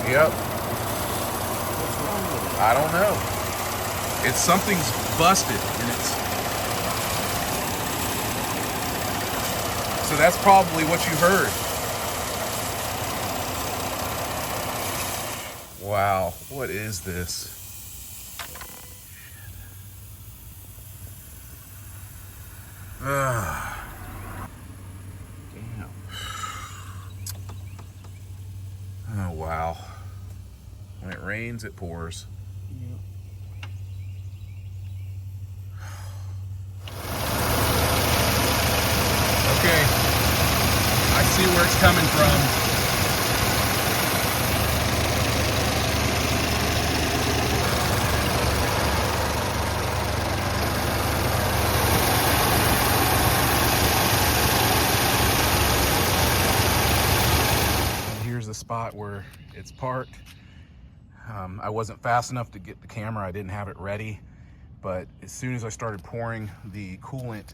Yep. What's wrong with it? I don't know. It's something's busted and it's. So that's probably what you heard. Wow, what is this? Damn. Oh, wow. When it rains, it pours. Yep. Okay. I see where it's coming from. The spot where it's parked. I wasn't fast enough to get the camera. I didn't have it ready, but as soon as I started pouring the coolant,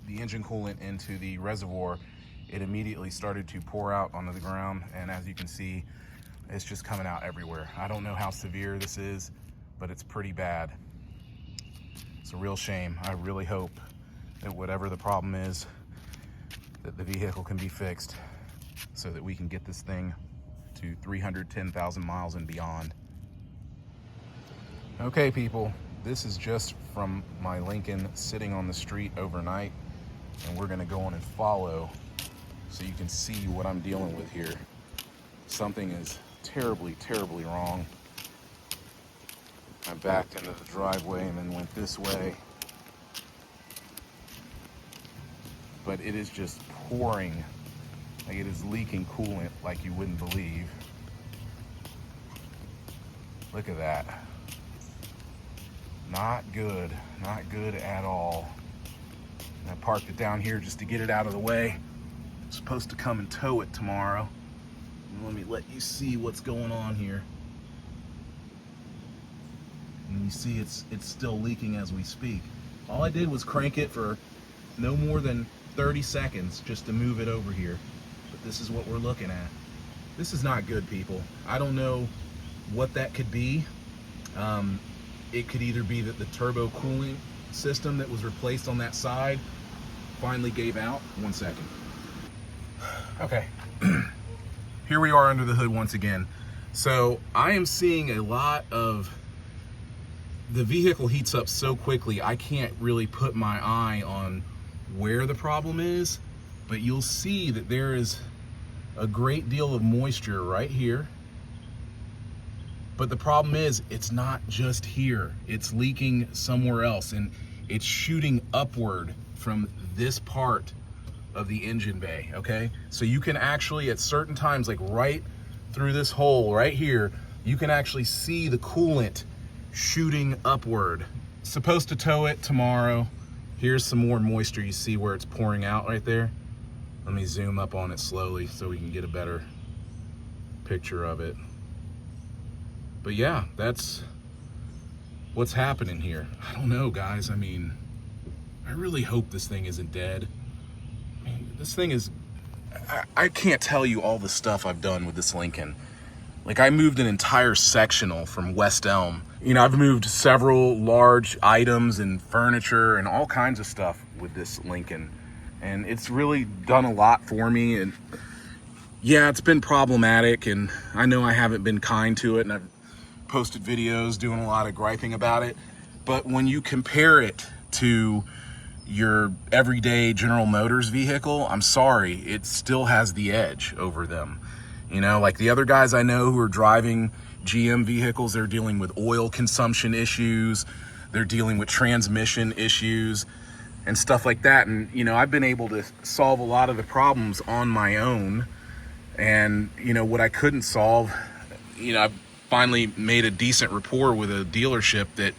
the engine coolant into the reservoir, it immediately started to pour out onto the ground, and as you can see, it's just coming out everywhere. I don't know how severe this is, but it's pretty bad. It's a real shame. I really hope that whatever the problem is, that the vehicle can be fixed so that we can get this thing to 310,000 miles and beyond. Okay, people, this is just from my Lincoln sitting on the street overnight, and we're gonna go on and follow so you can see what I'm dealing with here. Something is terribly, terribly wrong. I backed into the driveway and then went this way. But it is just pouring. Like, it is leaking coolant like you wouldn't believe. Look at that. Not good, not good at all. And I parked it down here just to get it out of the way. I'm supposed to come and tow it tomorrow. And let me let you see what's going on here. And you see it's still leaking as we speak. All I did was crank it for no more than 30 seconds just to move it over here. But this is what we're looking at. This is not good, people. I don't know what that could be. It could either be that the turbo cooling system that was replaced on that side finally gave out. One second. Okay. Here we are under the hood once again. So I am seeing a lot of, the vehicle heats up so quickly, I can't really put my eye on where the problem is, but you'll see that there is a great deal of moisture right here. But the problem is, it's not just here. It's leaking somewhere else, and it's shooting upward from this part of the engine bay, okay? So you can actually, at certain times, like right through this hole right here, you can actually see the coolant shooting upward. Supposed to tow it tomorrow. Here's some more moisture. You see where it's pouring out right there? Let me zoom up on it slowly so we can get a better picture of it. But yeah, that's what's happening here. I don't know, guys. I mean, I really hope this thing isn't dead. I mean, this thing is, I can't tell you all the stuff I've done with this Lincoln. Like, I moved an entire sectional from West Elm. You know, I've moved several large items and furniture and all kinds of stuff with this Lincoln. And it's really done a lot for me. And yeah, it's been problematic, and I know I haven't been kind to it, and I've posted videos doing a lot of griping about it. But when you compare it to your everyday General Motors vehicle, I'm sorry, it still has the edge over them. You know, like the other guys I know who are driving GM vehicles, they're dealing with oil consumption issues, they're dealing with transmission issues and stuff like that. And, you know, I've been able to solve a lot of the problems on my own. And, you know, what I couldn't solve, you know, I've finally made a decent rapport with a dealership that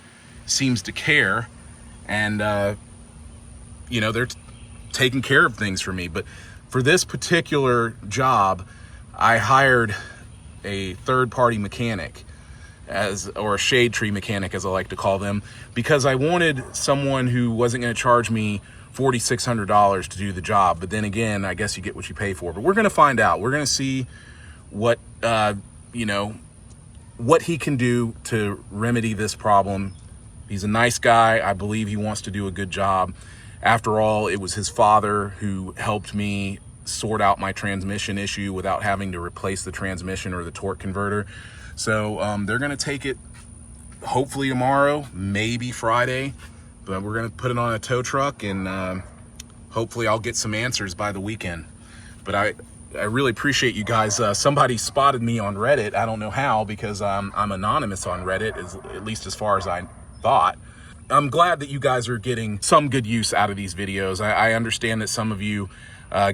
seems to care. And, you know, they're taking care of things for me. But for this particular job, I hired a third-party mechanic, or a shade tree mechanic, as I like to call them, because I wanted someone who wasn't going to charge me $4,600 to do the job. But then again, I guess you get what you pay for. But we're going to find out. We're going to see what, you know, what he can do to remedy this problem. He's a nice guy. I believe he wants to do a good job. After all, it was his father who helped me sort out my transmission issue without having to replace the transmission or the torque converter. So they're gonna take it hopefully tomorrow, maybe Friday, but we're gonna put it on a tow truck, and hopefully I'll get some answers by the weekend. But I really appreciate you guys. Somebody spotted me on Reddit. I don't know how, because I'm anonymous on Reddit, at least as far as I thought. I'm glad that you guys are getting some good use out of these videos. I understand that some of you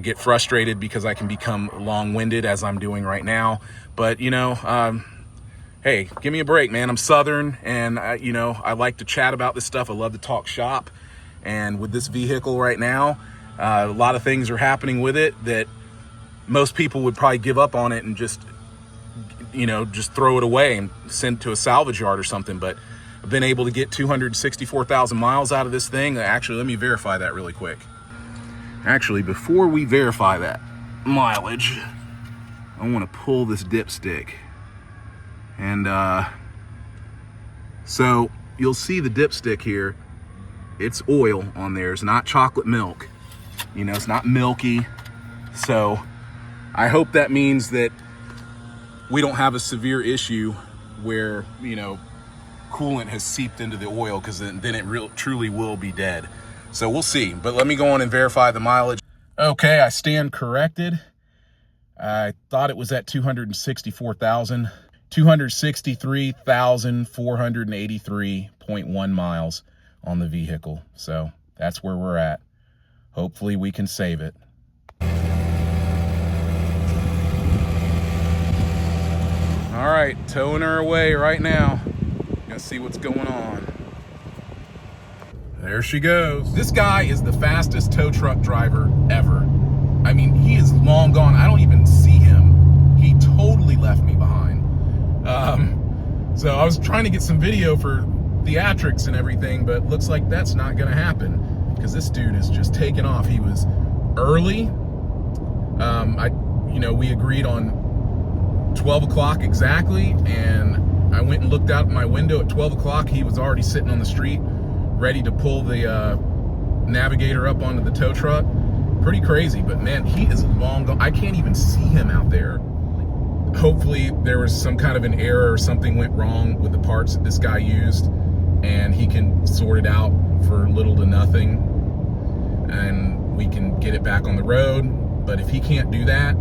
get frustrated because I can become long-winded, as I'm doing right now. But, you know, hey, give me a break, man. I'm Southern, and, you know, I like to chat about this stuff. I love to talk shop. And with this vehicle right now, a lot of things are happening with it that most people would probably give up on it and just, you know, just throw it away and send it to a salvage yard or something. But I've been able to get 264,000 miles out of this thing. Actually, let me verify that really quick. Actually, before we verify that mileage, I want to pull this dipstick. And so you'll see the dipstick here. It's oil on there. It's not chocolate milk. You know, it's not milky. So I hope that means that we don't have a severe issue where, you know, coolant has seeped into the oil, because then it truly will be dead. So we'll see. But let me go on and verify the mileage. Okay, I stand corrected. I thought it was at 264,000. 263,483.1 miles on the vehicle. So that's where we're at. Hopefully we can save it. All right, towing her away right now. Gonna see what's going on. There she goes. This guy is the fastest tow truck driver ever. I mean, he is long gone. I don't even see him. He totally left me behind. So I was trying to get some video for theatrics and everything, but looks like that's not gonna happen, because this dude is just taking off. He was early. You know, we agreed on 12 o'clock exactly, and I went and looked out my window at 12 o'clock. He was already sitting on the street, ready to pull the Navigator up onto the tow truck. Pretty crazy, but man, he is long gone. I can't even see him out there. Hopefully there was some kind of an error or something went wrong with the parts that this guy used, and he can sort it out for little to nothing, and we can get it back on the road. But if he can't do that,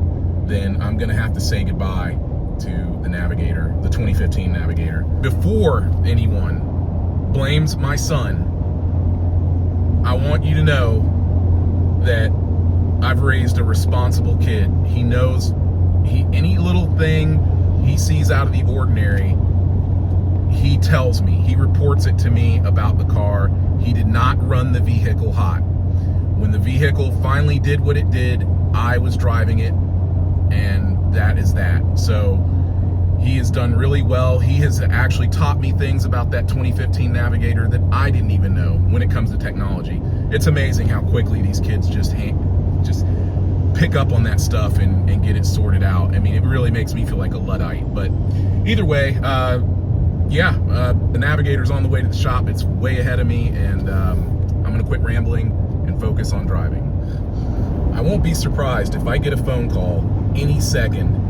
then I'm gonna have to say goodbye to the Navigator, the 2015 Navigator. Before anyone blames my son, I want you to know that I've raised a responsible kid. He knows any little thing he sees out of the ordinary, he tells me, he reports it to me about the car. He did not run the vehicle hot. When the vehicle finally did what it did, I was driving it, and that is that. So he has done really well. He has actually taught me things about that 2015 Navigator that I didn't even know when it comes to technology. It's amazing how quickly these kids just pick up on that stuff and get it sorted out. I mean, it really makes me feel like a Luddite. But either way, the Navigator's on the way to the shop. It's way ahead of me, and I'm gonna quit rambling and focus on driving. I won't be surprised if I get a phone call any second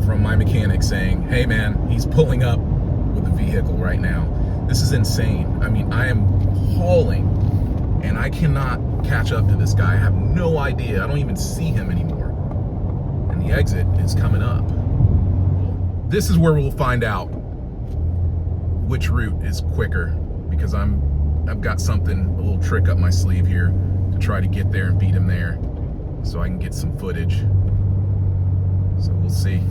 from my mechanic saying, hey man, he's pulling up with the vehicle right now. This is insane. I mean, I am hauling, and I cannot catch up to this guy. I have no idea. I don't even see him anymore. And the exit is coming up. This is where we'll find out which route is quicker, because I've got something, a little trick up my sleeve here to try to get there and beat him there so I can get some footage. So we'll see.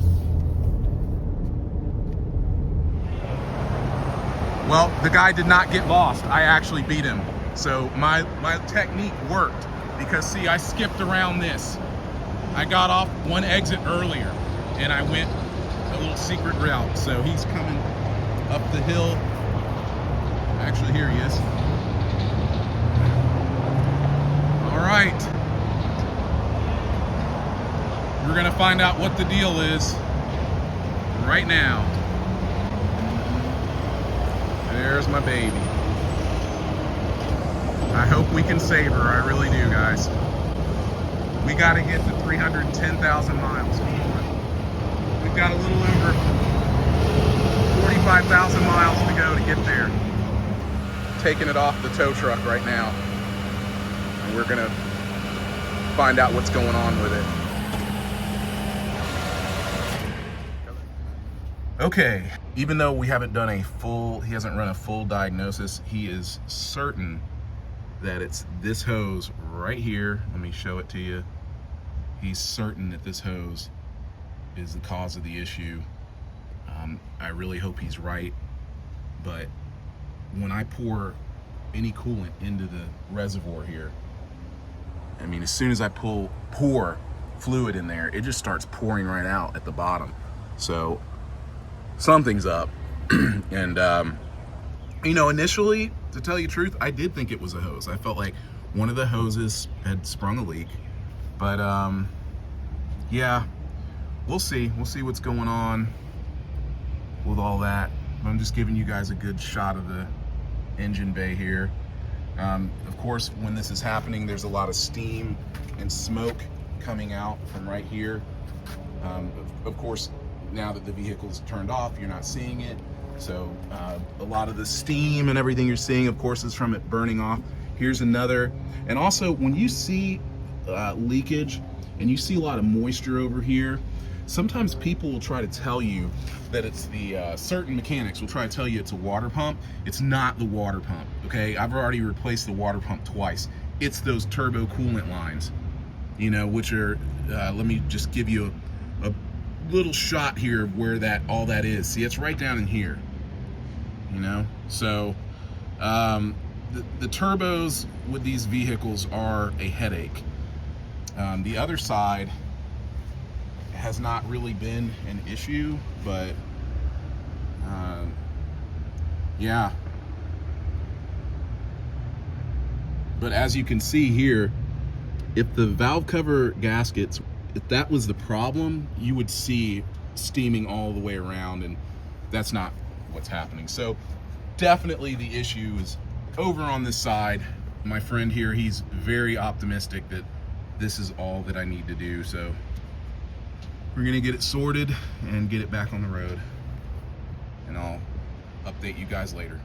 Well, the guy did not get lost. I actually beat him. So my technique worked, because see, I skipped around this. I got off one exit earlier and I went a little secret route. So he's coming up the hill. Actually, here he is. All right. We're gonna find out what the deal is right now. There's my baby. I hope we can save her. I really do, guys. We got to get to 310,000 miles. Come on. We've got a little over 45,000 miles to go to get there. Taking it off the tow truck right now. And we're going to find out what's going on with it. Okay, even though we haven't done he hasn't run a full diagnosis, he is certain that it's this hose right here. Let me show it to you. He's certain that this hose is the cause of the issue. I really hope he's right, but when I pour any coolant into the reservoir here, I mean, as soon as I pour fluid in there, it just starts pouring right out at the bottom. So something's up. And you know, initially, to tell you the truth, I did think it was a hose. I felt like one of the hoses had sprung a leak, but yeah, we'll see what's going on with all that. I'm just giving you guys a good shot of the engine bay here. Of course, when this is happening, there's a lot of steam and smoke coming out from right here. Of course, now that the vehicle's turned off, you're not seeing it. So a lot of the steam and everything you're seeing, of course, is from it burning off. Here's another. And also, when you see leakage and you see a lot of moisture over here, sometimes people will try to tell you that it's the, certain mechanics will try to tell you it's a water pump. It's not the water pump, okay? I've already replaced the water pump twice. It's those turbo coolant lines, you know, which are, let me just give you a little shot here of where all that is. See, it's right down in here, you know? So the turbos with these vehicles are a headache. The other side has not really been an issue, but yeah. But as you can see here, if the valve cover gaskets, if that was the problem, you would see steaming all the way around, and that's not what's happening. So definitely the issue is over on this side. My friend here, he's very optimistic that this is all that I need to do. So we're gonna get it sorted and get it back on the road, and I'll update you guys later.